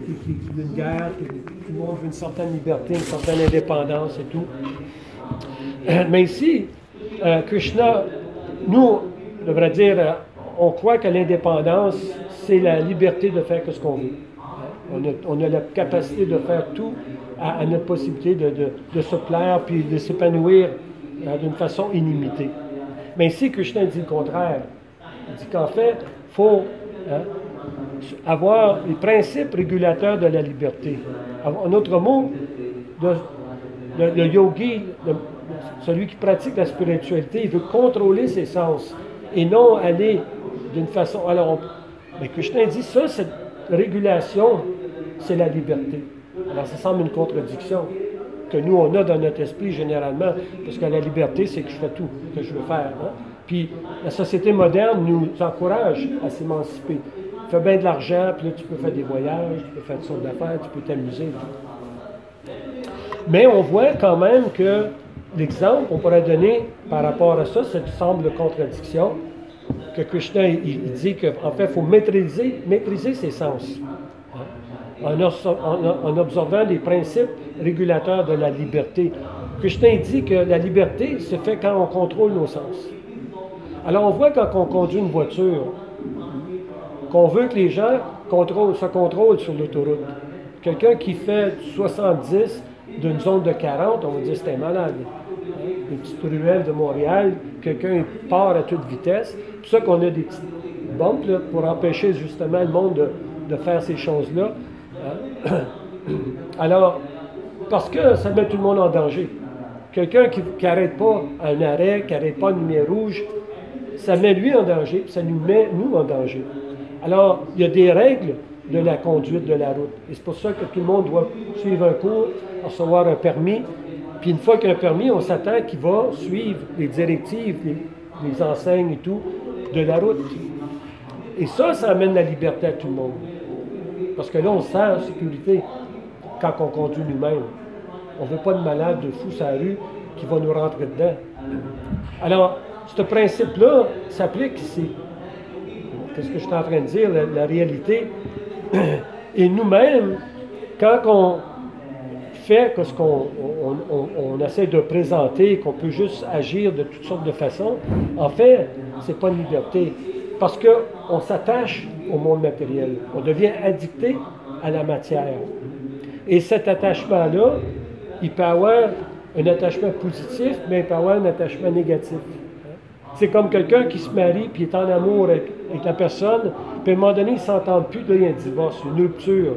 qu'il y a une guerre, que tout le monde veut une certaine liberté, une certaine indépendance et tout. Mais ici, Krishna, nous, je devrais dire, on croit que l'indépendance, c'est la liberté de faire ce qu'on veut. On a la capacité de faire tout à notre possibilité de se plaire puis de s'épanouir d'une façon illimitée. Mais ici, Krishna dit le contraire. Il dit qu'en fait, il faut avoir les principes régulateurs de la liberté. En autre mot, le yogi, celui qui pratique la spiritualité, il veut contrôler ses sens et non aller d'une façon... Alors, mais Krishna dit ça, cette régulation, c'est la liberté. Alors, ça semble une contradiction que nous, on a dans notre esprit généralement, parce que la liberté, c'est que je fais tout que je veux faire. Hein? Puis, la société moderne nous encourage à s'émanciper. Tu fais bien de l'argent, puis là, tu peux faire des voyages, tu peux faire toutes sortes d'affaires, tu peux t'amuser. Mais on voit quand même que l'exemple qu'on pourrait donner par rapport à ça, ça semble une contradiction, que Krishna, il dit qu'en fait, il faut maîtriser ses sens. En observant les principes régulateurs de la liberté. Krishna dit que la liberté se fait quand on contrôle nos sens. Alors on voit quand on conduit une voiture, qu'on veut que les gens se contrôlent sur l'autoroute. Quelqu'un qui fait 70 d'une zone de 40, on va dire c'est un malade. Des petites ruelles de Montréal, quelqu'un part à toute vitesse. C'est pour ça qu'on a des petites bombes là, pour empêcher justement le monde de faire ces choses-là. Alors, parce que ça met tout le monde en danger. Quelqu'un qui n'arrête pas un arrêt, qui n'arrête pas une lumière rouge, ça met lui en danger, puis ça nous met, nous, en danger. Alors, il y a des règles de la conduite de la route. Et c'est pour ça que tout le monde doit suivre un cours, recevoir un permis. Puis une fois qu'il y a un permis, on s'attend qu'il va suivre les directives, les enseignes et tout de la route. Et ça amène la liberté à tout le monde. Parce que là, on se sent en sécurité quand on conduit nous-mêmes. On ne veut pas de malade, de fou sur la rue qui va nous rentrer dedans. Alors, ce principe-là s'applique ici. Qu'est-ce que je suis en train de dire? La réalité. Et nous-mêmes, quand on fait ce qu'on essaie de présenter, qu'on peut juste agir de toutes sortes de façons, en fait, ce n'est pas une liberté. Parce qu'on s'attache au monde matériel. On devient addicté à la matière. Et cet attachement-là, il peut avoir un attachement positif, mais il peut avoir un attachement négatif. C'est comme quelqu'un qui se marie, puis est en amour avec la personne, puis à un moment donné, ils ne s'entendent plus, là, il y a un divorce, une rupture.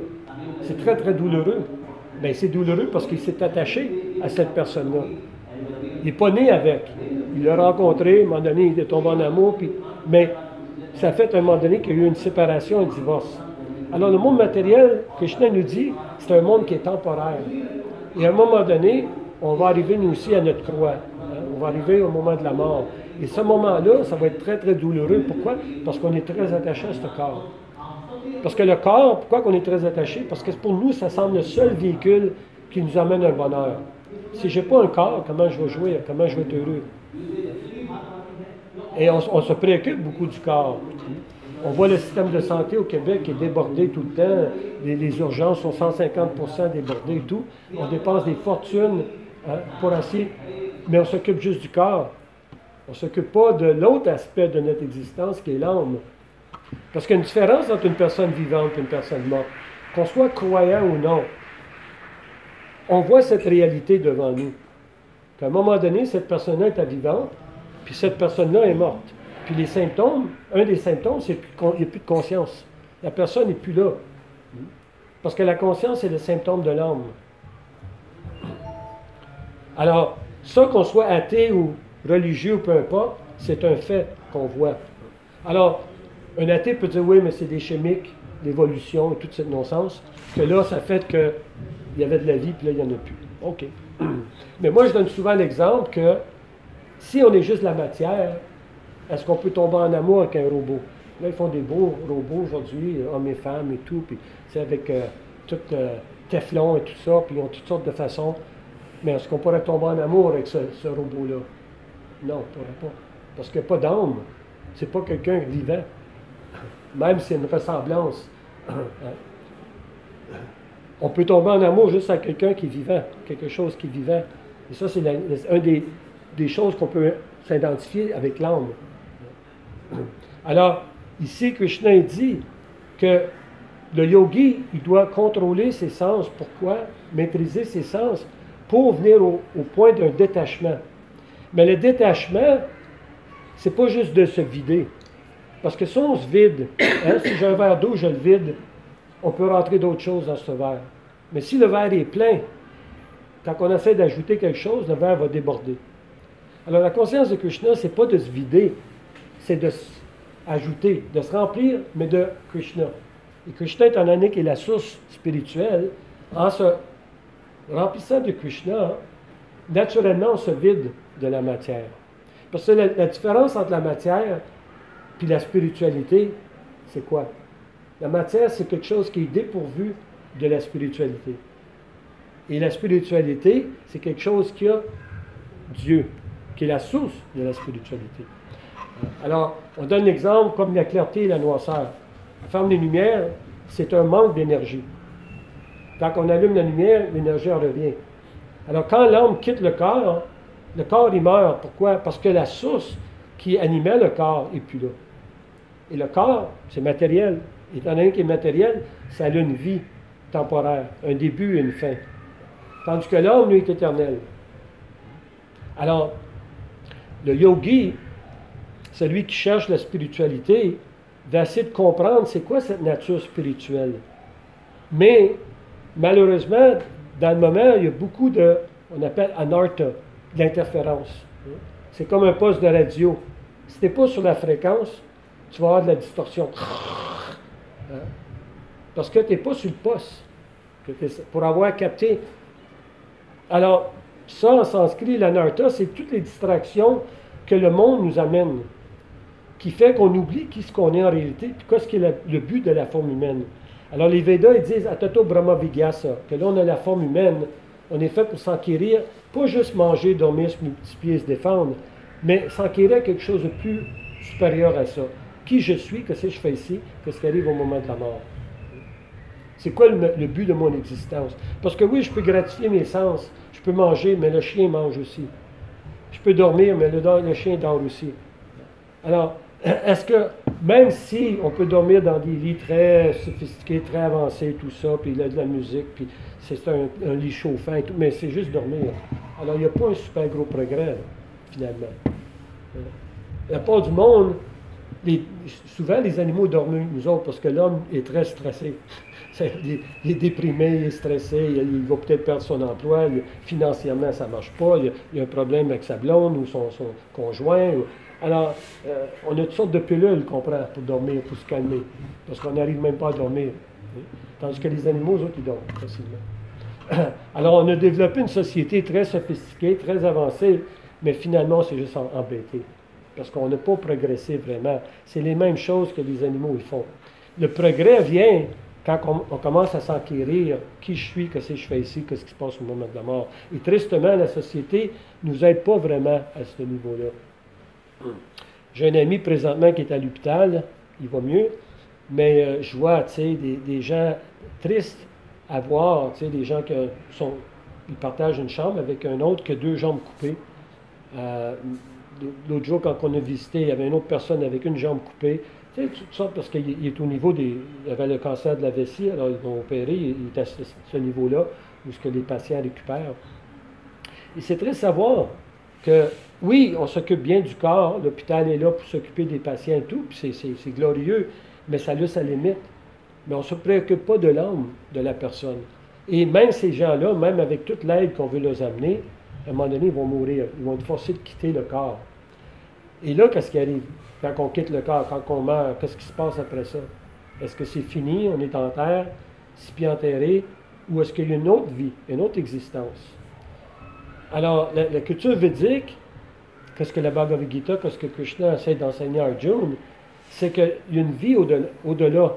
C'est très, très douloureux. Bien, c'est douloureux parce qu'il s'est attaché à cette personne-là. Il n'est pas né avec. Il l'a rencontré, à un moment donné, il est tombé en amour, mais ça fait à un moment donné qu'il y a eu une séparation, un divorce. Alors, le monde matériel, Krishna nous dit, c'est un monde qui est temporaire. Et à un moment donné, on va arriver, nous aussi, à notre croix. On va arriver au moment de la mort. Et ce moment-là, ça va être très, très douloureux. Pourquoi? Parce qu'on est très attaché à ce corps. Parce que le corps, pourquoi on est très attaché? Parce que pour nous, ça semble le seul véhicule qui nous amène un bonheur. Si je n'ai pas un corps, comment je vais jouir? Comment je vais être heureux? Et on se préoccupe beaucoup du corps. On voit le système de santé au Québec qui est débordé tout le temps. Les urgences sont 150% débordées et tout. On dépense des fortunes pour essayer, mais on s'occupe juste du corps. On ne s'occupe pas de l'autre aspect de notre existence qui est l'âme. Parce qu'il y a une différence entre une personne vivante et une personne morte. Qu'on soit croyant ou non, on voit cette réalité devant nous. Qu'à un moment donné, cette personne-là est vivante, puis cette personne-là est morte. Puis les symptômes, un des symptômes, c'est qu'il n'y a plus de conscience. La personne n'est plus là. Parce que la conscience est le symptôme de l'âme. Alors, ça qu'on soit athée ou religieux ou peu importe, c'est un fait qu'on voit. Alors, un athée peut dire, oui, mais c'est des chimiques, l'évolution et tout ce non-sens, que là, ça fait qu'il y avait de la vie, puis là, il n'y en a plus. OK. Mais moi, je donne souvent l'exemple que si on est juste la matière, est-ce qu'on peut tomber en amour avec un robot? Là, ils font des beaux robots aujourd'hui, hommes et femmes et tout, puis c'est avec tout Teflon et tout ça, puis ils ont toutes sortes de façons. Mais est-ce qu'on pourrait tomber en amour avec ce robot-là? Non, on ne pourrait pas. Parce qu'il n'y a pas d'âme. C'est pas quelqu'un vivant. Même si c'est une ressemblance. On peut tomber en amour juste avec quelqu'un qui est vivant, quelque chose qui est vivant. Et ça, c'est une des choses qu'on peut s'identifier avec l'âme. Alors, ici, Krishna dit que le yogi, il doit contrôler ses sens. Pourquoi? Maîtriser ses sens pour venir au point d'un détachement. Mais le détachement, c'est pas juste de se vider. Parce que si on se vide, hein, si j'ai un verre d'eau, je le vide, on peut rentrer d'autres choses dans ce verre. Mais si le verre est plein, quand on essaie d'ajouter quelque chose, le verre va déborder. Alors la conscience de Krishna, c'est pas de se vider, c'est de ajouter, de se remplir, mais de Krishna. Et Krishna, étant donné qu'il est la source spirituelle, en se remplissant de Krishna, naturellement, on se vide de la matière. Parce que la différence entre la matière et la spiritualité, c'est quoi? La matière, c'est quelque chose qui est dépourvu de la spiritualité. Et la spiritualité, c'est quelque chose qui a Dieu, qui est la source de la spiritualité. Alors, on donne l'exemple comme la clarté et la noirceur. La forme des lumières, c'est un manque d'énergie. Quand on allume la lumière, l'énergie en revient. Alors, quand l'âme quitte le corps, il meurt. Pourquoi? Parce que la source qui animait le corps n'est plus là. Et le corps, c'est matériel. Étant donné qu'il est matériel, ça a une vie temporaire, un début et une fin. Tandis que l'homme, lui, est éternel. Alors, le yogi, celui qui cherche la spiritualité, va essayer de comprendre c'est quoi cette nature spirituelle. Mais, malheureusement, dans le moment, il y a beaucoup de, on appelle anartha, d'interférence. C'est comme un poste de radio. Si tu n'es pas sur la fréquence, tu vas avoir de la distorsion. Parce que tu n'es pas sur le poste. Pour avoir capté. Alors, ça, en sanskrit, l'anartha, c'est toutes les distractions que le monde nous amène, qui fait qu'on oublie qui ce qu'on est en réalité, puis qu'est-ce qui est le but de la forme humaine. Alors, les Védas, ils disent Atato Brahma Vigyasa, que là, on a la forme humaine, on est fait pour s'enquérir, pas juste manger, dormir, se multiplier, se défendre, mais s'enquérir quelque chose de plus supérieur à ça. Qui je suis, qu'est-ce que je fais ici, qu'est-ce qui arrive au moment de la mort. C'est quoi le but de mon existence? Parce que oui, je peux gratifier mes sens, je peux manger, mais le chien mange aussi. Je peux dormir, mais le chien dort aussi. Alors, est-ce que, même si on peut dormir dans des lits très sophistiqués, très avancés, tout ça, puis il y a de la musique, puis c'est un lit chauffant et tout, mais c'est juste dormir. Alors, il n'y a pas un super gros progrès, là, finalement. La part du monde, souvent les animaux dorment mieux que nous autres, parce que l'homme est très stressé. Il est déprimé, il est stressé, il va peut-être perdre son emploi, financièrement ça ne marche pas, il y a un problème avec sa blonde ou son conjoint. Alors, on a toutes sortes de pilules qu'on prend pour dormir, pour se calmer, parce qu'on n'arrive même pas à dormir. Tandis que les animaux, eux autres, ils dorment facilement. Alors, on a développé une société très sophistiquée, très avancée, mais finalement, c'est juste embêté, parce qu'on n'a pas progressé vraiment. C'est les mêmes choses que les animaux ils font. Le progrès vient quand on commence à s'enquérir qui je suis, qu'est-ce que je fais ici, qu'est-ce qui se passe au moment de la mort. Et tristement, la société ne nous aide pas vraiment à ce niveau-là. J'ai un ami présentement qui est à l'hôpital, il va mieux, mais je vois des gens tristes à voir, des gens qui ils partagent une chambre avec un autre qui a 2 jambes coupées. L'autre jour, quand on a visité, il y avait une autre personne avec une jambe coupée. Tu sais, tout ça parce qu'il est au niveau il avait le cancer de la vessie, alors ils vont opérer, il est à ce niveau-là, où ce que les patients récupèrent. Et c'est très savoir que, oui, on s'occupe bien du corps, l'hôpital est là pour s'occuper des patients et tout, puis c'est glorieux, mais ça a sa limite. Mais on ne se préoccupe pas de l'âme de la personne. Et même ces gens-là, même avec toute l'aide qu'on veut leur amener, à un moment donné, ils vont mourir, ils vont être forcés de quitter le corps. Et là, qu'est-ce qui arrive? Quand on quitte le corps, quand on meurt, qu'est-ce qui se passe après ça? Est-ce que c'est fini, on est en terre, 6 pieds enterrés, ou est-ce qu'il y a une autre vie, une autre existence? Alors, la culture védique, qu'est-ce que la Bhagavad Gita, qu'est-ce que Krishna essaie d'enseigner à Arjuna, c'est qu'il y a une vie au-delà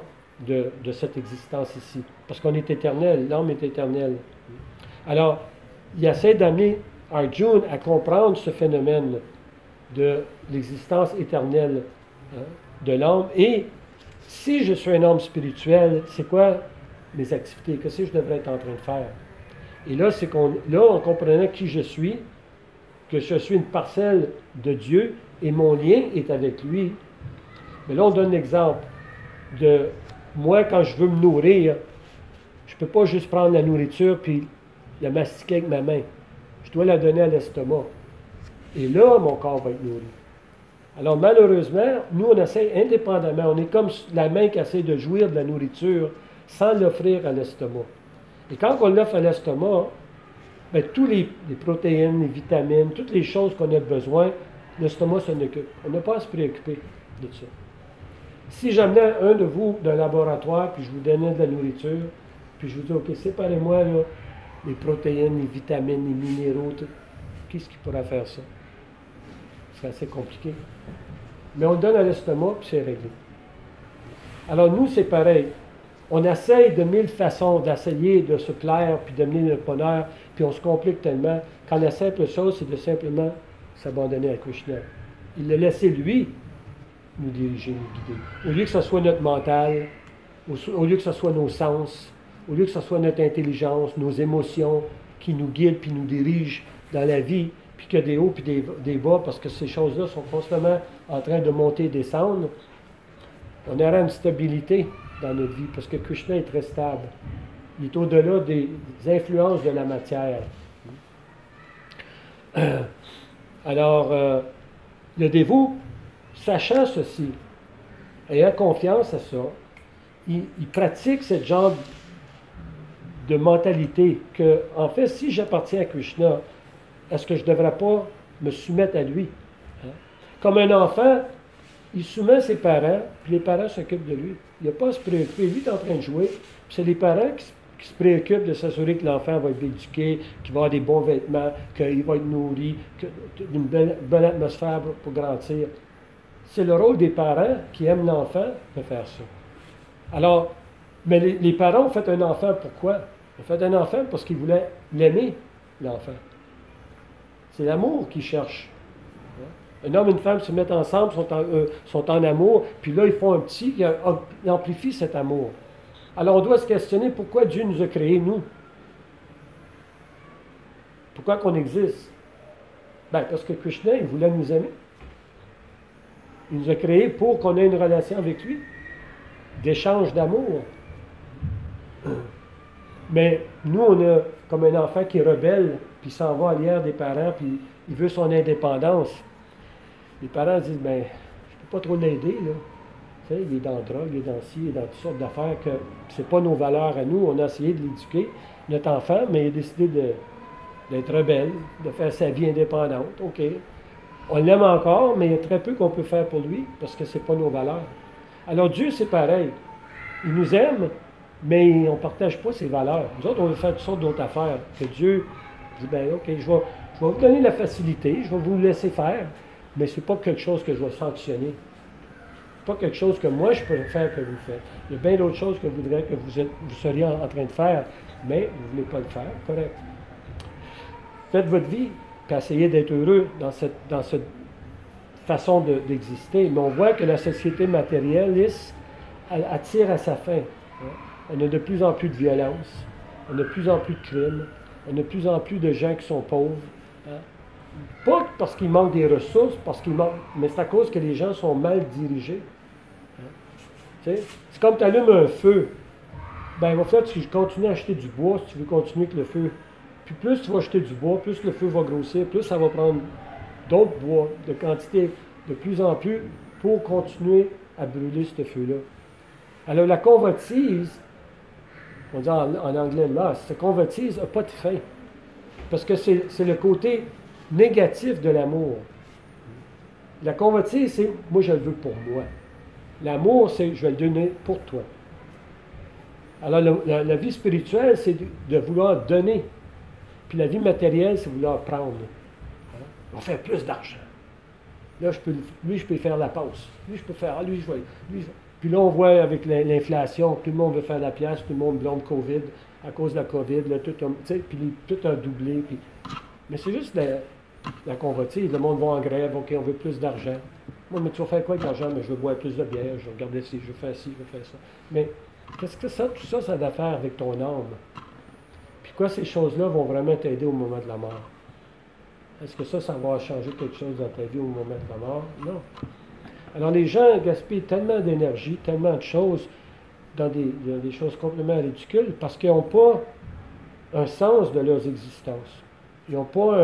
de cette existence ici. Parce qu'on est éternel, l'âme est éternelle. Alors, il essaie d'amener Arjuna à comprendre ce phénomène de l'existence éternelle de l'âme. Et si je suis un homme spirituel, c'est quoi mes activités, qu'est-ce que je devrais être en train de faire. Et là, en comprenant qui je suis, que je suis une parcelle de Dieu et mon lien est avec lui. Mais là, on donne l'exemple de moi, quand je veux me nourrir, je ne peux pas juste prendre la nourriture puis la mastiquer avec ma main. Je dois la donner à l'estomac. Et là, mon corps va être nourri. Alors, malheureusement, nous, on essaie indépendamment. On est comme la main qui essaie de jouir de la nourriture sans l'offrir à l'estomac. Et quand on l'offre à l'estomac, bien, tous les protéines, les vitamines, toutes les choses qu'on a besoin, l'estomac s'en occupe. On n'a pas à se préoccuper de ça. Si j'amenais un de vous d'un laboratoire, puis je vous donnais de la nourriture, puis je vous dis, OK, séparez-moi là, les protéines, les vitamines, les minéraux, tout. Qu'est-ce qui pourrait faire ça? C'est assez compliqué. Mais on le donne à l'estomac, puis c'est réglé. Alors nous, c'est pareil. On essaye de mille façons d'essayer de se plaire, puis de mener notre bonheur, puis on se complique tellement, quand la simple chose, c'est de simplement s'abandonner à Krishna. Il l'a laissé, lui, nous diriger, nous guider. Au lieu que ce soit notre mental, au lieu que ce soit nos sens, au lieu que ce soit notre intelligence, nos émotions qui nous guident puis nous dirigent dans la vie, puis qu'il y a des hauts puis des bas, parce que ces choses-là sont constamment en train de monter et descendre, on aura une stabilité dans notre vie, parce que Krishna est très stable. Il est au-delà des influences de la matière. Alors, le dévot, sachant ceci, ayant confiance à ça, il pratique ce genre de mentalité que, en fait, si j'appartiens à Krishna, est-ce que je ne devrais pas me soumettre à lui? Hein? Comme un enfant, il soumet ses parents, puis les parents s'occupent de lui. Il n'a pas à se préoccuper. Lui est en train de jouer, puis c'est les parents qui se préoccupent de s'assurer que l'enfant va être éduqué, qu'il va avoir des bons vêtements, qu'il va être nourri, une bonne atmosphère pour grandir. C'est le rôle des parents qui aiment l'enfant de faire ça. Alors, mais les parents ont fait un enfant pourquoi? Ils ont fait un enfant parce qu'ils voulaient l'aimer, l'enfant. C'est l'amour qu'ils cherchent. Un homme et une femme se mettent ensemble, sont en amour, puis là, ils font un petit qui amplifie cet amour. Alors, on doit se questionner pourquoi Dieu nous a créés, nous. Pourquoi qu'on existe? Bien, parce que Krishna, il voulait nous aimer. Il nous a créés pour qu'on ait une relation avec lui, d'échange d'amour. Mais nous, on a comme un enfant qui est rebelle, puis s'en va à l'ère des parents, puis il veut son indépendance. Les parents disent, ben, je ne peux pas trop l'aider, là. Tu sais, il est dans la drogue, il est dans ci, il est dans toutes sortes d'affaires que c'est pas nos valeurs à nous. On a essayé de l'éduquer, notre enfant, mais il a décidé d'être rebelle, de faire sa vie indépendante. OK. On l'aime encore, mais il y a très peu qu'on peut faire pour lui, parce que c'est pas nos valeurs. Alors Dieu, c'est pareil. Il nous aime, mais on ne partage pas ses valeurs. Nous autres, on veut faire toutes sortes d'autres affaires. Que Dieu dit, ben OK, je vais vous donner la facilité, je vais vous laisser faire, mais ce n'est pas quelque chose que je vais sanctionner. Ce n'est pas quelque chose que moi, je peux faire que vous faites. Il y a bien d'autres choses que je voudrais que vous seriez en train de faire, mais vous ne voulez pas le faire. Correct. Faites votre vie, puis essayez d'être heureux dans cette façon d'exister. Mais on voit que la société matérialiste, elle attire à sa fin. On a de plus en plus de violence, on a de plus en plus de crimes, on a de plus en plus de gens qui sont pauvres. Hein? Pas parce qu'il manque des ressources, mais c'est à cause que les gens sont mal dirigés. Hein? C'est comme tu allumes un feu. Ben, il va falloir que tu continues à acheter du bois si tu veux continuer avec le feu. Puis plus tu vas acheter du bois, plus le feu va grossir, plus ça va prendre d'autres bois, de quantité de plus en plus, pour continuer à brûler ce feu-là. Alors la convoitise, on dit en anglais là, cette convoitise n'a pas de fin. Parce que c'est le côté négatif de l'amour. La convoitise, c'est moi je le veux pour moi. L'amour, c'est je vais le donner pour toi. Alors la vie spirituelle, c'est de vouloir donner. Puis la vie matérielle, c'est vouloir prendre. Hein? On va faire plus d'argent. Là, je peux faire la passe. Lui, je peux faire, lui, je vais. Puis là, on voit avec l'inflation, tout le monde veut faire la pièce, tout le monde blâme COVID, à cause de la COVID, là, tout a doublé. Mais c'est juste la convoitise. Le monde va en grève, OK, on veut plus d'argent. Moi, mais tu vas faire quoi avec l'argent? Mais je veux boire plus de bière, je vais regarder ci, je veux faire ci, je veux faire ça. Mais Qu'est-ce que ça, tout ça, ça a d'affaire avec ton âme? Puis quoi, ces choses-là vont vraiment t'aider au moment de la mort? Est-ce que ça va changer quelque chose dans ta vie au moment de la mort? Non. Alors les gens gaspillent tellement d'énergie, tellement de choses dans des choses complètement ridicules parce qu'ils n'ont pas un sens de leurs existences. Ils n'ont pas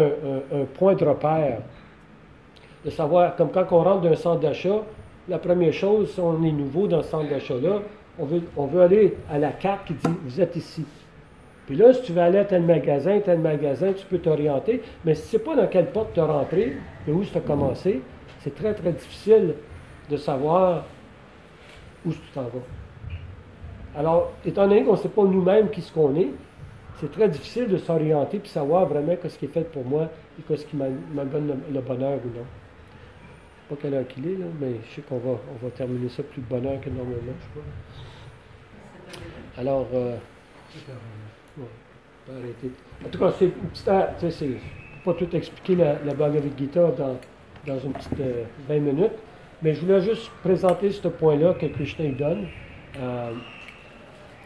un point de repère. De savoir, comme quand on rentre d'un centre d'achat, la première chose, si on est nouveau dans ce centre d'achat-là, on veut aller à la carte qui dit « Vous êtes ici ». Puis là, si tu veux aller à tel magasin, tu peux t'orienter, mais si tu ne sais pas dans quelle porte tu as rentré et où tu as commencé, c'est très, très difficile de savoir où tu t'en vas. Alors, étant donné qu'on ne sait pas nous-mêmes qui ce qu'on est, c'est très difficile de s'orienter et savoir vraiment ce qui est fait pour moi et ce qui m'amène le bonheur ou non. Pas quelle heure qu'il est, là, mais je sais qu'on va terminer ça plus de bonheur que normalement, je crois. Alors, ouais, on peut arrêter. En tout cas, c'est une petite, c'est pas tout expliquer la Bhagavad Gita dans une petite 20 minutes, mais je voulais juste présenter ce point-là que Krishna y donne.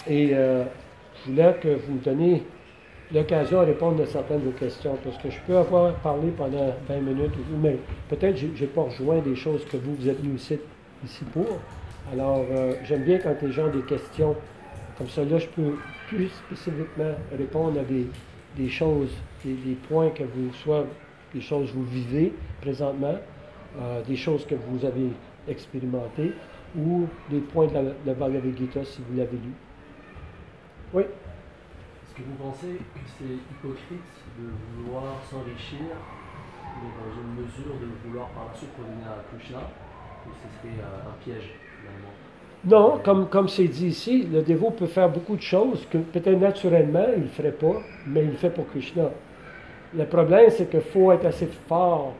Je voulais que vous me donniez l'occasion de répondre à certaines de vos questions, parce que je peux avoir parlé pendant 20 minutes, mais peut-être je n'ai pas rejoint des choses que vous êtes venus ici pour. Alors, j'aime bien quand les gens ont des questions comme ça, là, je peux plus spécifiquement répondre à des choses, des points que soit des choses que vous vivez présentement, des choses que vous avez expérimentées, ou des points de la Bhagavad Gita si vous l'avez lu. Oui? Est-ce que vous pensez que c'est hypocrite de vouloir s'enrichir, mais dans une mesure de vouloir par la suite revenir à Krishna, ou ce serait un piège finalement? Non, comme c'est dit ici, le dévot peut faire beaucoup de choses que peut-être naturellement il ne ferait pas, mais il le fait pour Krishna. Le problème, c'est qu'il faut être assez fort,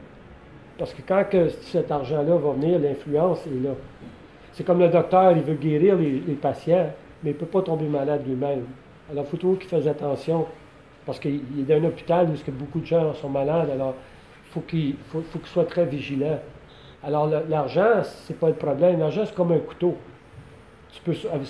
parce que quand cet argent-là va venir, l'influence est là. C'est comme le docteur, il veut guérir les patients, mais il ne peut pas tomber malade lui-même. Alors il faut toujours qu'il fasse attention, parce qu'il est dans un hôpital où beaucoup de gens sont malades, alors il faut qu'il soit très vigilant. Alors l'argent, c'est pas le problème. L'argent, c'est comme un couteau. Si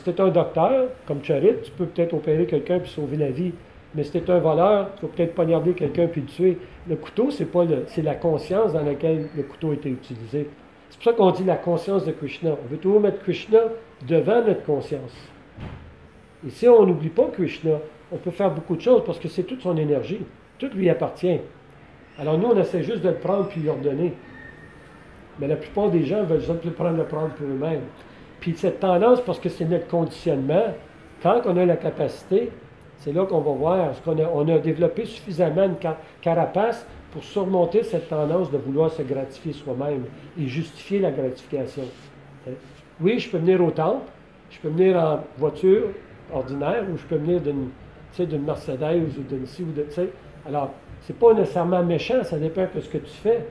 tu es un docteur, comme Charit, tu peux peut-être opérer quelqu'un puis sauver la vie. Mais si tu es un voleur, tu vas peut-être poignarder quelqu'un puis le tuer. Le couteau, c'est la conscience dans laquelle le couteau a été utilisé. C'est pour ça qu'on dit la conscience de Krishna. On veut toujours mettre Krishna devant notre conscience. Et si on n'oublie pas Krishna, on peut faire beaucoup de choses parce que c'est toute son énergie. Tout lui appartient. Alors nous, on essaie juste de le prendre puis lui ordonner. Mais la plupart des gens veulent juste le prendre pour eux-mêmes. Puis cette tendance, parce que c'est notre conditionnement, quand on a la capacité, c'est là qu'on va voir, est-ce qu'on a développé suffisamment une carapace pour surmonter cette tendance de vouloir se gratifier soi-même et justifier la gratification. Oui, je peux venir au temple, je peux venir en voiture ordinaire, ou je peux venir d'une Mercedes ou d'une ci ou de ci. Alors, c'est pas nécessairement méchant, ça dépend de ce que tu fais,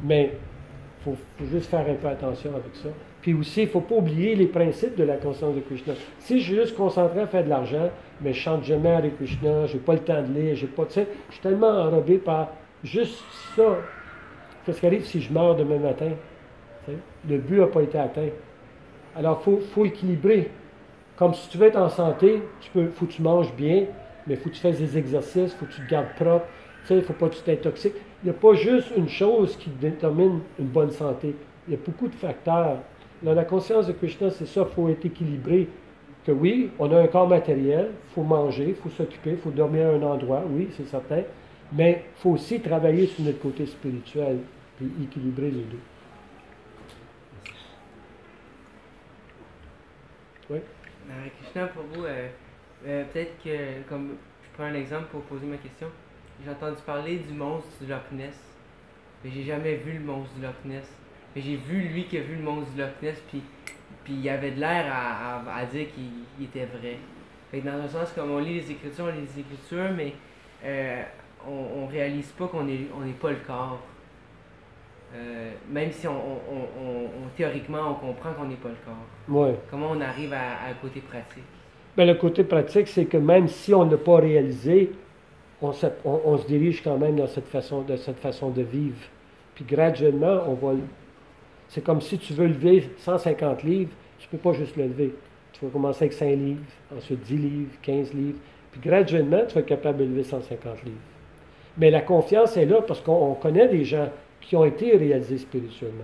mais il faut juste faire un peu attention avec ça. Puis aussi, il ne faut pas oublier les principes de la conscience de Krishna. Si je suis juste concentré à faire de l'argent, mais je chante jamais Hare Krishna, je n'ai pas le temps de lire, je suis tellement enrobé par juste ça. Qu'est-ce qui arrive si je meurs demain matin? Le but n'a pas été atteint. Alors, il faut équilibrer. Comme si tu veux être en santé, faut que tu manges bien, mais il faut que tu fasses des exercices, il faut que tu te gardes propre. Il ne faut pas que tu t'intoxiques. Il n'y a pas juste une chose qui détermine une bonne santé. Il y a beaucoup de facteurs. Là, la conscience de Krishna, c'est ça, il faut être équilibré. Que oui, on a un corps matériel, il faut manger, il faut s'occuper, il faut dormir à un endroit, oui, c'est certain, mais il faut aussi travailler sur notre côté spirituel, puis équilibrer les deux. Oui? Krishna, pour vous, peut-être que, comme je prends un exemple pour poser ma question, j'ai entendu parler du monstre du Loch Ness, mais j'ai jamais vu le monstre du Loch Ness. Mais j'ai vu lui qui a vu le monstre du Loch Ness, puis il avait de l'air à dire qu'il était vrai. Fait que dans un sens, comme on lit les Écritures, mais on réalise pas qu'on n'est pas le corps. Même si théoriquement on comprend qu'on n'est pas le corps. Ouais. Comment on arrive à côté pratique? Bien, le côté pratique, c'est que même si on n'a pas réalisé, on se dirige quand même dans cette façon de vivre. Puis graduellement, c'est comme si tu veux lever 150 livres, tu ne peux pas juste le lever. Tu vas commencer avec 5 livres, ensuite 10 livres, 15 livres, puis graduellement, tu vas être capable d'élever 150 livres. Mais la confiance est là parce qu'on connaît des gens qui ont été réalisés spirituellement.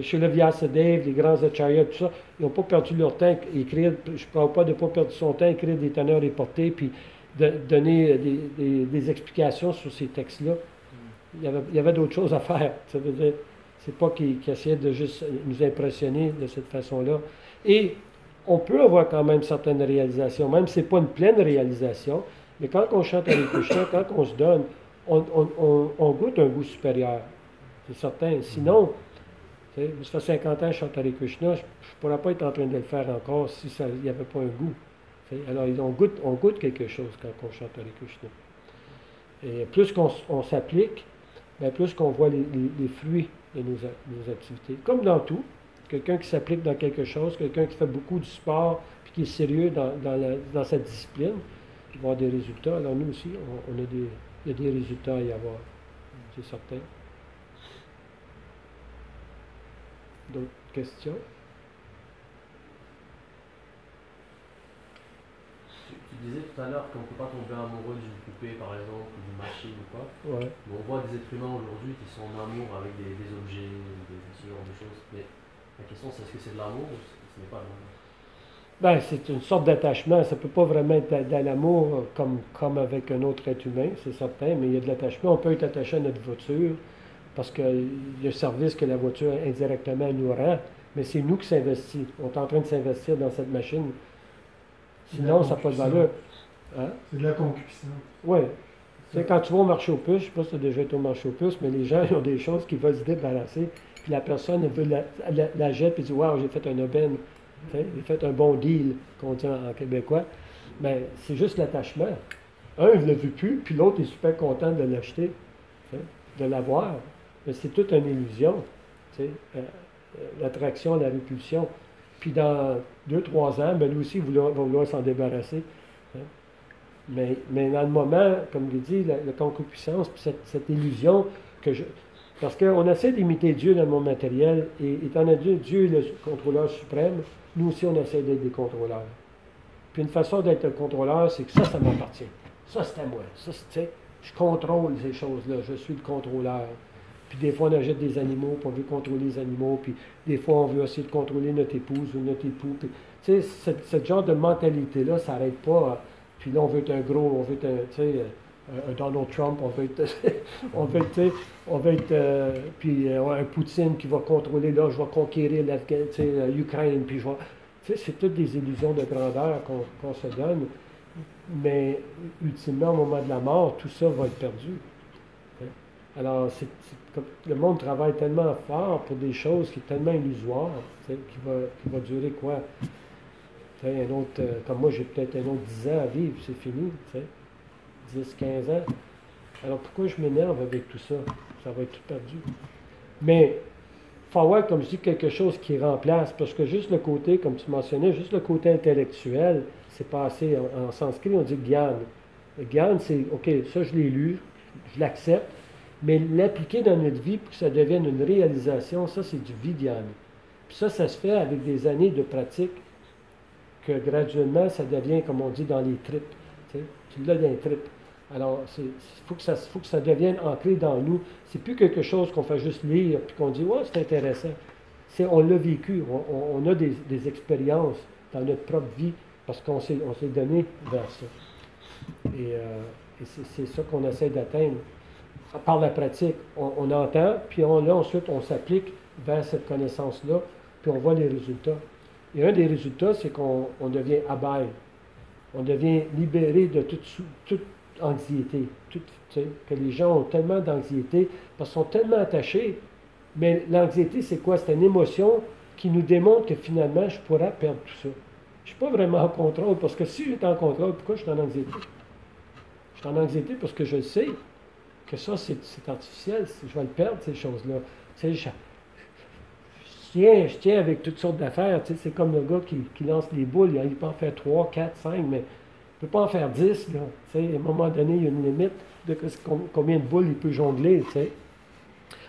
Chez le Vyasadeva, les grands acharyas, tout ça, ils n'ont pas perdu leur temps à écrire, je ne parle pas de ne pas perdre son temps à écrire des teneurs et portées, puis de donner des explications sur ces textes-là. Il y avait d'autres choses à faire. Ça veut dire, c'est pas qu'ils essayaient de juste nous impressionner de cette façon-là. Et on peut avoir quand même certaines réalisations, même si ce n'est pas une pleine réalisation, mais quand on chante avec Krishna, quand on se donne, on goûte un goût supérieur. C'est certain. Sinon, ça fait 50 ans que je chante Hare Krishna, je ne pourrais pas être en train de le faire encore si il n'y avait pas un goût. Alors, on goûte quelque chose quand on chante Hare Krishna. Et plus qu'on s'applique, bien plus qu'on voit les fruits de nos activités. Comme dans tout, quelqu'un qui s'applique dans quelque chose, quelqu'un qui fait beaucoup du sport, puis qui est sérieux dans sa discipline, il va avoir des résultats. Alors nous aussi, il y a des résultats à y avoir, c'est certain. D'autres questions? Tu disais tout à l'heure qu'on ne peut pas tomber amoureux d'une poupée, par exemple, ou d'une machine ou quoi. Ouais. Mais on voit des êtres humains aujourd'hui qui sont en amour avec des objets, ce genre de choses. Mais la question, c'est est-ce que c'est de l'amour ou ce n'est pas de l'amour? Ben, c'est une sorte d'attachement. Ça ne peut pas vraiment être de l'amour comme avec un autre être humain, c'est certain, mais il y a de l'attachement. On peut être attaché à notre voiture parce qu'il y a le service que la voiture indirectement nous rend, mais c'est nous qui s'investissons. On est en train de s'investir dans cette machine. Sinon, ça n'a pas de valeur. Hein? C'est de la concupiscence. Oui. C'est quand tu vas au marché aux puces, je ne sais pas si tu as déjà été au marché aux puces, mais les gens ils ont des choses qu'ils veulent se débarrasser. Puis la personne elle veut la jette et dit waouh, j'ai fait un aubaine. J'ai fait un bon deal, qu'on dit en québécois. Mais c'est juste l'attachement. Un, il ne l'a vu plus, puis l'autre est super content de l'acheter, de l'avoir. Mais c'est toute une illusion. L'attraction, la répulsion. Puis dans 2-3 ans, ben lui aussi, il va vouloir s'en débarrasser. Mais dans le moment, comme je dit, la concupiscence, puis cette illusion que parce qu'on essaie d'imiter Dieu dans le monde matériel, et étant donné Dieu est le contrôleur suprême, nous aussi on essaie d'être des contrôleurs. Puis une façon d'être un contrôleur, c'est que ça m'appartient. Ça, c'est à moi. Ça, je contrôle ces choses-là. Je suis le contrôleur. Puis des fois, on achète des animaux, puis on veut contrôler les animaux, puis des fois, on veut essayer de contrôler notre épouse ou notre époux. Puis, tu sais, ce genre de mentalité-là, ça n'arrête pas. Puis là, on veut être un gros, on veut être un Donald Trump, on veut être, puis un Poutine qui va contrôler, là, je vais conquérir l'Ukraine, puis c'est toutes des illusions de grandeur qu'on se donne. Mais ultimement, au moment de la mort, tout ça va être perdu. Alors, le monde travaille tellement fort pour des choses qui sont tellement illusoires, qui va durer quoi? Un autre, comme moi, j'ai peut-être un autre 10 ans à vivre, c'est fini, 10, 15 ans. Alors, pourquoi je m'énerve avec tout ça? Ça va être tout perdu. Mais, il faut avoir, comme je dis, quelque chose qui remplace, parce que juste le côté, comme tu mentionnais, juste le côté intellectuel, c'est passé en sanskrit, on dit gyan. Le gyan, c'est, OK, ça je l'ai lu, je l'accepte, mais l'appliquer dans notre vie pour que ça devienne une réalisation, ça c'est du vidyana. Puis ça se fait avec des années de pratique, que graduellement ça devient, comme on dit, dans les tripes. Tu l'as dans les tripes. Alors, il faut que ça devienne ancré dans nous. C'est plus quelque chose qu'on fait juste lire puis qu'on dit ouais, c'est intéressant. On l'a vécu, on a des expériences dans notre propre vie parce qu'on s'est donné vers ça. Et c'est ça qu'on essaie d'atteindre. Par la pratique, on entend, puis ensuite on s'applique vers cette connaissance-là, puis on voit les résultats. Et un des résultats, c'est qu'on devient abeille. On devient libéré de toute anxiété. Que les gens ont tellement d'anxiété parce qu'ils sont tellement attachés. Mais l'anxiété, c'est quoi? C'est une émotion qui nous démontre que finalement, je pourrais perdre tout ça. Je ne suis pas vraiment en contrôle, parce que si j'étais en contrôle, pourquoi je suis en anxiété? Je suis en anxiété parce que je sais que ça, c'est artificiel. Je vais le perdre, ces choses-là. Je tiens avec toutes sortes d'affaires. C'est comme le gars qui lance les boules. Il peut en faire 3, 4, 5, mais il ne peut pas en faire 10. À un moment donné, il y a une limite de combien de boules il peut jongler. T'sais.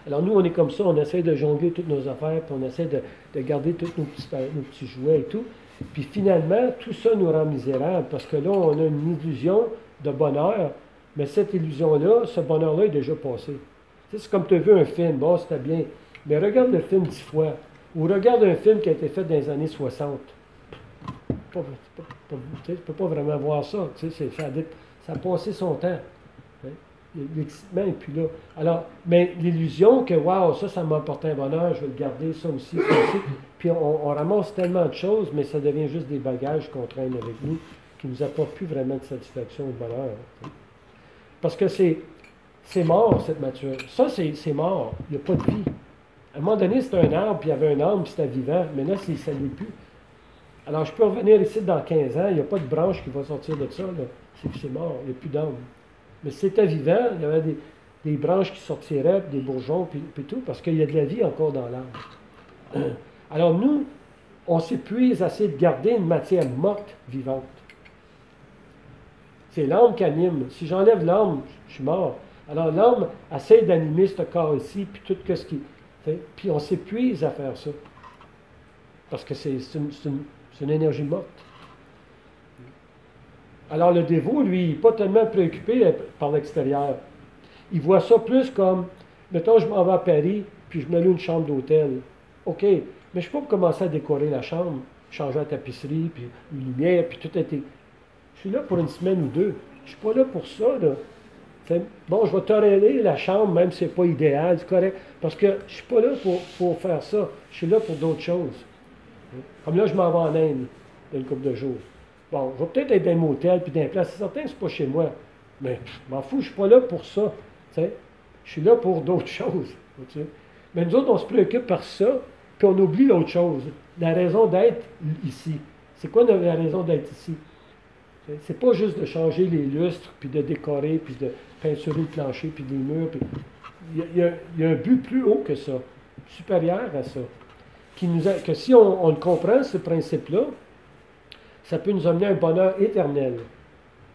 Alors nous, on est comme ça, on essaie de jongler toutes nos affaires, puis on essaie de garder tous nos petits jouets et tout. Puis finalement, tout ça nous rend misérables, parce que là, on a une illusion de bonheur, mais cette illusion-là, ce bonheur-là est déjà passé. Tu sais, c'est comme tu as vu un film, bon, c'était bien, mais regarde le film 10 fois, ou regarde un film qui a été fait dans les années 60. Tu ne peux pas vraiment voir ça, tu sais, ça a passé son temps. Hein. L'excitement n'est plus là. Alors, mais l'illusion que, waouh, ça m'a apporté un bonheur, je vais le garder, ça aussi, ça aussi. Puis on ramasse tellement de choses, mais ça devient juste des bagages qu'on traîne avec nous, qui ne nous apportent plus vraiment de satisfaction ou de bonheur. Hein. Parce que c'est mort, cette nature. Ça, c'est mort. Il n'y a pas de vie. À un moment donné, c'était un arbre, puis il y avait un arbre, puis c'était vivant. Mais là, ça ne l'est plus. Alors, je peux revenir ici dans 15 ans, il n'y a pas de branche qui va sortir de ça. C'est mort, il n'y a plus d'arbre. Mais si c'était vivant, il y avait des branches qui sortiraient, puis des bourgeons, puis tout, parce qu'il y a de la vie encore dans l'arbre. Alors, nous, on s'épuise à essayer de garder une matière morte vivante. C'est l'âme qui anime. Si j'enlève l'âme, je suis mort. Alors l'âme essaie d'animer ce corps ici, puis tout ce qui... Puis on s'épuise à faire ça. Parce que c'est une énergie morte. Alors le dévot, lui, il n'est pas tellement préoccupé par l'extérieur. Il voit ça plus comme, mettons, je m'en vais à Paris, puis je me loue une chambre d'hôtel. OK, mais je ne suis pas pour commencer à décorer la chambre, changer la tapisserie, puis une lumière, puis tout était... Je suis là pour une semaine ou deux. Je ne suis pas là pour ça, là. T'sais, bon, je vais tolérer la chambre, même si ce n'est pas idéal, c'est correct. Parce que je ne suis pas là pour faire ça. Je suis là pour d'autres choses. Comme là, je m'en vais en Inde, dans une couple de jours. Bon, je vais peut-être être dans un motel, puis dans une place. C'est certain que ce n'est pas chez moi. Mais je m'en fous, je ne suis pas là pour ça. T'sais. Je suis là pour d'autres choses. T'sais. Mais nous autres, on se préoccupe par ça, puis on oublie l'autre chose. La raison d'être ici. C'est quoi la raison d'être ici? C'est pas juste de changer les lustres, puis de décorer, puis de peinturer le plancher, puis les murs. Puis... Il y a un but plus haut que ça, supérieur à ça. Que si on le comprend, ce principe-là, ça peut nous amener à un bonheur éternel.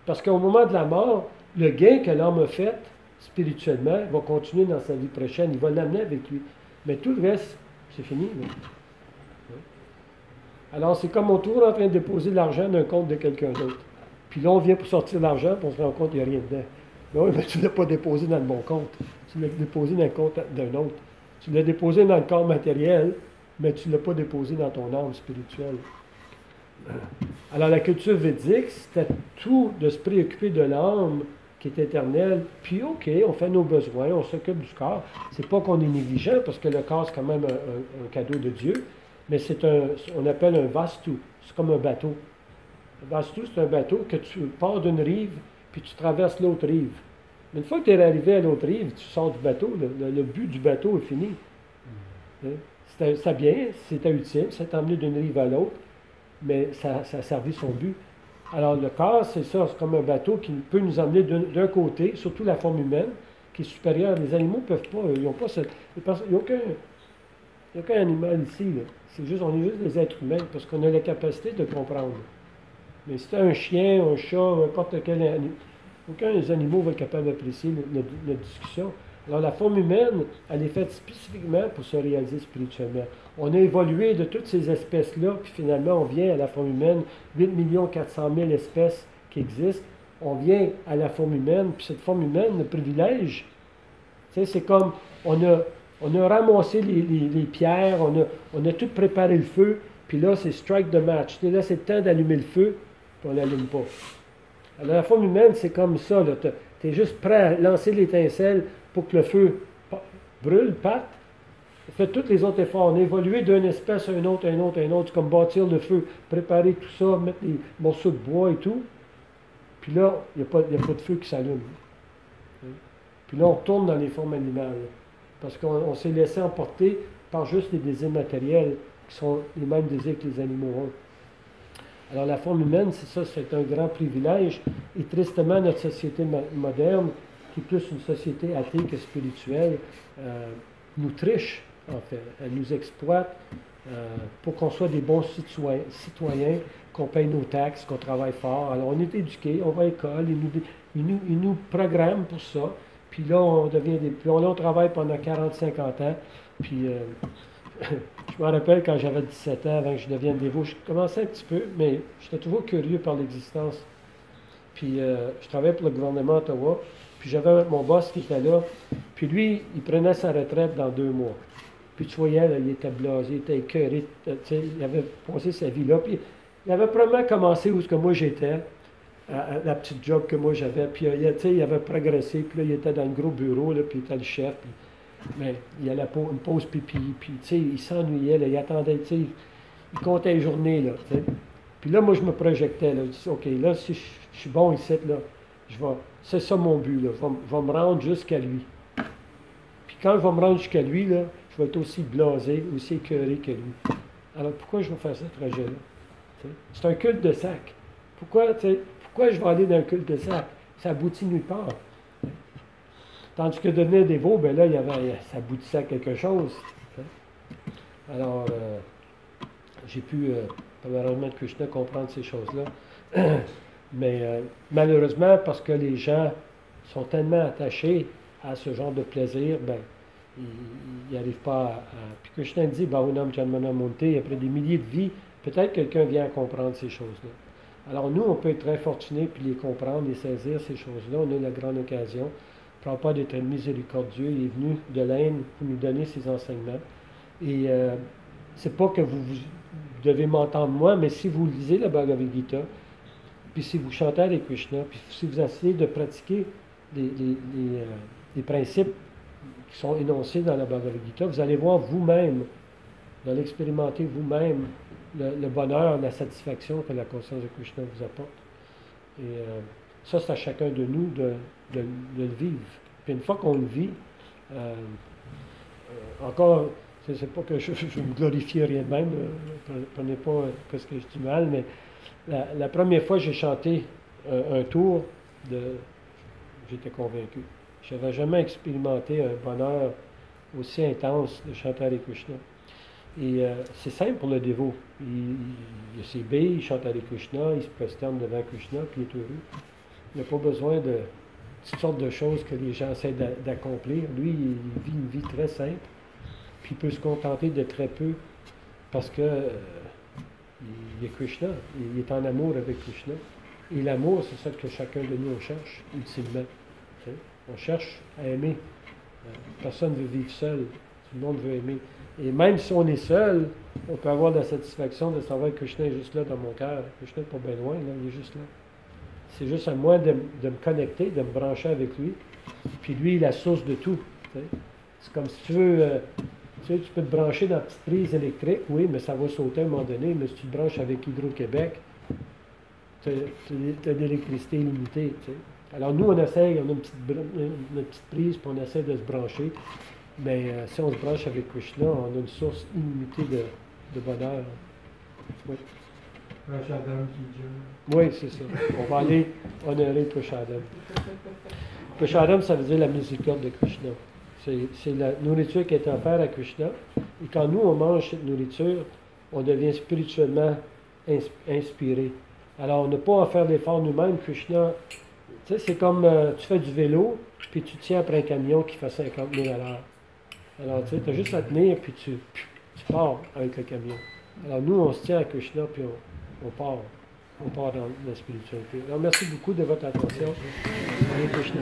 Parce qu'au moment de la mort, le gain que l'homme a fait, spirituellement, va continuer dans sa vie prochaine. Il va l'amener avec lui. Mais tout le reste, c'est fini. Là. Alors, c'est comme on est toujours en train de déposer de l'argent d'un compte de quelqu'un d'autre. Puis là, on vient pour sortir l'argent, puis on se rend compte qu'il n'y a rien dedans. Mais oui, mais tu ne l'as pas déposé dans le bon compte. Tu l'as déposé dans le compte d'un autre. Tu l'as déposé dans le corps matériel, mais tu ne l'as pas déposé dans ton âme spirituelle. Alors, la culture védique, c'était tout de se préoccuper de l'âme qui est éternelle. Puis, OK, on fait nos besoins, on s'occupe du corps. C'est pas qu'on est négligent, parce que le corps, c'est quand même un cadeau de Dieu. Mais on appelle un vastu. C'est comme un bateau. Un vastu, c'est un bateau que tu pars d'une rive, puis tu traverses l'autre rive. Mais une fois que tu es arrivé à l'autre rive, tu sors du bateau, le but du bateau est fini. C'était bien, c'était utile, ça t'a emmené d'une rive à l'autre, mais ça a servi son but. Alors le corps, c'est ça, c'est comme un bateau qui peut nous emmener d'un côté, surtout la forme humaine, qui est supérieure. Les animaux ne peuvent pas, ils n'ont pas cette... Il n'y a aucun animal ici, là. C'est juste, on est juste des êtres humains, parce qu'on a la capacité de comprendre. Mais si tu as un chien, un chat, n'importe quel animal, aucun des animaux va être capable d'apprécier notre discussion. Alors la forme humaine, elle est faite spécifiquement pour se réaliser spirituellement. On a évolué de toutes ces espèces-là, puis finalement on vient à la forme humaine, 8 400 000 espèces qui existent, on vient à la forme humaine, puis cette forme humaine, le privilège, tu sais, c'est comme, on a ramassé les pierres, on a tout préparé le feu, puis là, c'est strike the match. Là, c'est le temps d'allumer le feu, puis on ne l'allume pas. Alors, la forme humaine, c'est comme ça. Tu es juste prêt à lancer l'étincelle pour que le feu brûle, parte. Fait tous les autres efforts. On a évolué d'une espèce à une autre, à une autre, à une autre, comme bâtir le feu, préparer tout ça, mettre des morceaux de bois et tout. Puis là, il n'y a pas de feu qui s'allume. Puis là, on retourne dans les formes animales. Parce qu'on s'est laissé emporter par juste les désirs matériels qui sont les mêmes désirs que les animaux ont. Alors la forme humaine, c'est ça, c'est un grand privilège. Et tristement, notre société moderne, qui est plus une société athée que spirituelle, nous triche, en fait. Elle nous exploite pour qu'on soit des bons citoyens, qu'on paye nos taxes, qu'on travaille fort. Alors on est éduqués, on va à l'école, ils nous programment pour ça. Puis là, on devient des... Puis là, on travaille pendant 40-50 ans. Puis je me rappelle quand j'avais 17 ans, avant que je devienne dévot, je commençais un petit peu, mais j'étais toujours curieux par l'existence. Puis je travaillais pour le gouvernement d'Ottawa. Puis j'avais mon boss qui était là. Puis lui, il prenait sa retraite dans 2 mois. Puis tu voyais, là, il était blasé, il était écœuré. Il avait passé sa vie là. Puis il avait probablement commencé où ce que moi j'étais, à la petite job que moi j'avais. Puis il avait progressé. Puis là, il était dans le gros bureau, là, puis il était le chef. Puis, mais il allait pour une pause pipi. Puis il s'ennuyait, là, il attendait, il comptait les journées. Là, t'sais. Puis là, moi, je me projectais. Là, je dis, OK, là, si je suis bon ici, là, c'est ça mon but. Là, je vais me rendre jusqu'à lui. Puis quand je vais me rendre jusqu'à lui, là, je vais être aussi blasé, aussi écœuré que lui. Alors pourquoi je vais faire ce trajet-là? C'est un culte de sac. Pourquoi je vais aller dans un culte de sac? Ça aboutit nulle part. Tandis que devenir dévot, ben là, ça aboutissait à quelque chose. Alors, j'ai pu, malheureusement, de Krishna comprendre ces choses-là. Mais malheureusement, parce que les gens sont tellement attachés à ce genre de plaisir, ben, ils n'arrivent pas à... Puis Krishna dit, Bahunam Janmana Munte, après des milliers de vies, peut-être quelqu'un vient à comprendre ces choses-là. Alors nous, on peut être très fortunés puis les comprendre, les saisir, ces choses-là. On a la grande occasion. Prabhupada est un miséricordieux. Il est venu de l'Inde pour nous donner ses enseignements. Et c'est pas que vous devez m'entendre moi, mais si vous lisez la Bhagavad Gita, puis si vous chantez avec Krishna, puis si vous essayez de pratiquer les principes qui sont énoncés dans la Bhagavad Gita, vous allez voir vous-même, vous allez expérimenter vous-même le bonheur, la satisfaction que la conscience de Krishna vous apporte. Et ça, c'est à chacun de nous de le vivre. Puis une fois qu'on le vit, encore, c'est pas que je me glorifie rien de même, prenez pas ce que je dis mal, mais la première fois que j'ai chanté un tour, j'étais convaincu. Je n'avais jamais expérimenté un bonheur aussi intense de chanter Hare Krishna. Et c'est simple pour le dévot. Il a ses billes, il chante Hare Krishna, il se prosterne devant Krishna, puis il est heureux. Il n'a pas besoin de toutes sortes de choses que les gens essaient d'accomplir. Lui, il vit une vie très simple, puis il peut se contenter de très peu parce que il est Krishna, il est en amour avec Krishna. Et l'amour, c'est ça que chacun de nous on cherche, ultimement. On cherche à aimer. Personne ne veut vivre seul. Tout le monde veut aimer. Et même si on est seul, on peut avoir la satisfaction de savoir que Krishna est juste là dans mon cœur. Krishna n'est pas bien loin, là, il est juste là. C'est juste à moi de me connecter, de me brancher avec lui. Puis lui, il est la source de tout. C'est comme si tu veux... tu peux te brancher dans la petite prise électrique, oui, mais ça va sauter à un moment donné. Mais si tu te branches avec Hydro-Québec, tu as de l'électricité illimitée. T'sais. Alors nous, on essaye, on a une petite prise, puis on essaie de se brancher. Mais si on se branche avec Krishna, on a une source illimitée de bonheur. Oui. Prashadam qui Dieu. Oui, c'est ça. On va aller honorer Prashadam. Prashadam, ça veut dire la miséricorde de Krishna. C'est la nourriture qui est offerte à Krishna. Et quand nous, on mange cette nourriture, on devient spirituellement inspiré. Alors, on n'a pas à faire l'effort nous-mêmes. Krishna, tu sais, c'est comme tu fais du vélo, puis tu tiens après un camion qui fait 50 000 à l'heure. Alors, tu sais, tu as juste à tenir, puis tu pars avec le camion. Alors, nous, on se tient à Krishna, puis on part. On part dans la spiritualité. Alors, merci beaucoup de votre attention. Hare Krishna.